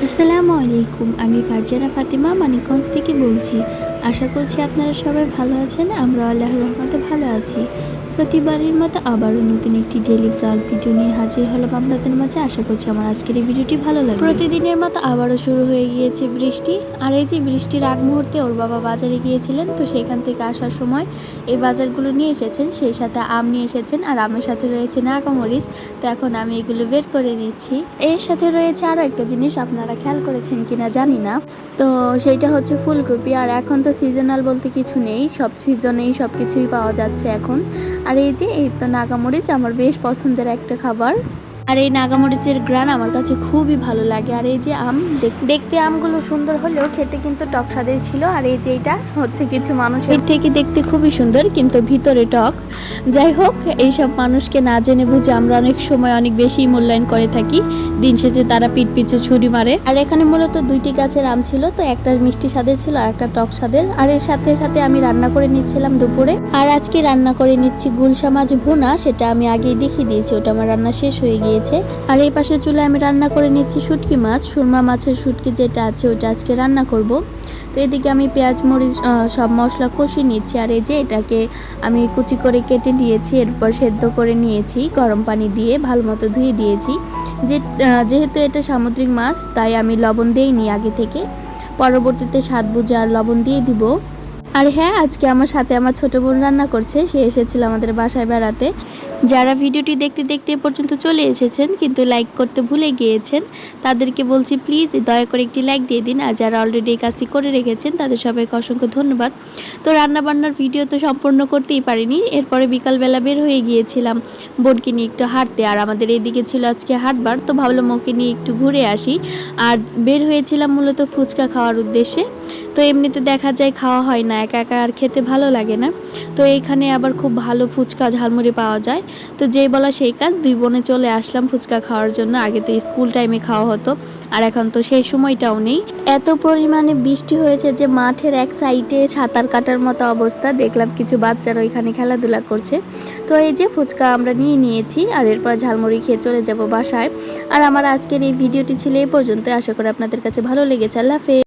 আসসালামু আলাইকুম। আমি ফারজানা ফাতিমা মানিকগঞ্জ থেকে বলছি। আশা করছি আপনারা সবাই ভালো আছেন। আমরা আল্লাহর রহমতে ভালো আছি। প্রতিবারের মতো আবারও নতুন একটি ডেইলি ভ্লগ ভিডিও নিয়ে হাজির হলাম আপনাদের মাঝে। আশা করছি আমার আজকের এই ভিডিওটি ভালো লাগবে। প্রতিদিনের মতো আবারও শুরু হয়ে গিয়েছে বৃষ্টি। আর এই যে বৃষ্টির আগ মুহূর্তে ওর বাবা বাজারে গিয়েছিলেন, তো সেখান থেকে আসার সময় এই বাজারগুলো নিয়ে এসেছেন। সেই সাথে আম নিয়ে এসেছেন, আর আমের সাথে রয়েছে নাগামরিচ। তো এখন আমি এগুলো বের করে নিচ্ছি। এর সাথে রয়েছে আরও একটা জিনিস, আপনারা খেয়াল করেছেন কিনা জানি না, তো সেইটা হচ্ছে ফুলকপি। আর এখন তো সিজনাল বলতে কিছু নেই, সব সিজনেই সব কিছুই পাওয়া যাচ্ছে এখন। আর এই যে এই তো নাগামরিচ আমার বেশ পছন্দের একটা খাবার। আর এই নাগামরিচের গ্রান আমার কাছে খুবই ভালো লাগে। আর এই যে আম, দেখতে আমগুলো সুন্দর হলেও খেতে কিন্তু টক স্বাদের ছিল। আর এই যে এটা হচ্ছে কিছু মানুষের থেকে দেখতে খুবই সুন্দর কিন্তু ভিতরে টক। যাই হোক, এইসব মানুষকে না জেনে বুঝে আমরা অনেক সময় অনেক বেশি মূল্যায়ন করে থাকি। দিন শেষে তারা পিঠ পিছে ছুরি মারে। আর এখানে মূলত দুইটি গাছের আম ছিল, তো একটা মিষ্টি স্বাদের ছিল আর একটা টক স্বাদের। আর এর সাথে সাথে আমি রান্না করে নিচ্ছিলাম দুপুরে। আর আজকে রান্না করে নিচ্ছি গুলশা মাছ ভুনা, সেটা আমি আগেই দেখিয়ে দিয়েছি, ওটা আমার রান্না শেষ হয়ে গিয়েছে। আর এই পাশে চুলায় আমি রান্না করে নিচ্ছি শুটকি মাছ, সুরমা মাছের শুটকি যেটা আছে ওটা আজকে রান্না করব। তো এদিকে আমি পেঁয়াজ মরিচ সব মশলা কষিয়ে নিচ্ছি। আর এই যে এটাকে আমি কুচি করে কেটে নিয়েছি, এরপর সেদ্ধ করে নিয়েছি গরম পানি দিয়ে, ভালো মতো ধুয়ে দিয়েছি। যেহেতু এটা সামুদ্রিক মাছ তাই আমি লবণ দিইনি আগে থেকে, পরবর্তীতে স্বাদ বুঝে আর লবণ দিয়ে দিব। আর হ্যাঁ, আজকে আমার সাথে আমার ছোট বোন রান্না করছে, সে এসেছিল আমাদের বাসায় বেড়াতে। যারা ভিডিওটি দেখতে দেখতে এ পর্যন্ত চলে এসেছেন কিন্তু লাইক করতে ভুলে গিয়েছেন, তাদেরকে বলছি প্লিজ দয়া করে একটি লাইক দিয়ে দিন। আর যারা অলরেডি এই কাজটি করে রেখেছেন তাদের সবাইকে অসংখ্য ধন্যবাদ। তো রান্নাবান্নার ভিডিও তো সম্পূর্ণ করতেই পারিনি, এরপরে বিকালবেলা বের হয়ে গিয়েছিলাম বোনকে নিয়ে একটু হাঁটতে। আর আমাদের এইদিকে ছিল আজকে হাটবার, তো ভাবলাম ওকে নিয়ে একটু ঘুরে আসি। আর বের হয়েছিলাম মূলত ফুচকা খাওয়ার উদ্দেশ্যে। তো এমনিতে দেখা যায় খাওয়া হয় না, একা একা আর খেতে ভালো লাগে না। তো এইখানে আবার খুব ভালো ফুচকা ঝালমুড়ি পাওয়া যায়। তো যেই বলা সেই কাজ, দুই বোনে চলে আসলাম ফুচকা খাওয়ার জন্য। আগে তো স্কুল টাইমে খাওয়া হতো, আর এখন তো সেই সময়টাও নেই। এত পরিমাণে বৃষ্টি হয়েছে যে মাঠের এক সাইডে সাঁতার কাটার মতো অবস্থা। দেখলাম কিছু বাচ্চারা ওইখানে খেলাধুলা করছে। তো এই যে ফুচকা আমরা নিয়ে নিয়েছি, আর এরপর ঝালমুড়ি খেয়ে চলে যাব বাসায়। আর আমার আজকের এই ভিডিওটি ছিল এই পর্যন্ত। আশা করি আপনাদের কাছে ভালো লেগেছে। আল্লাহ হাফেজ।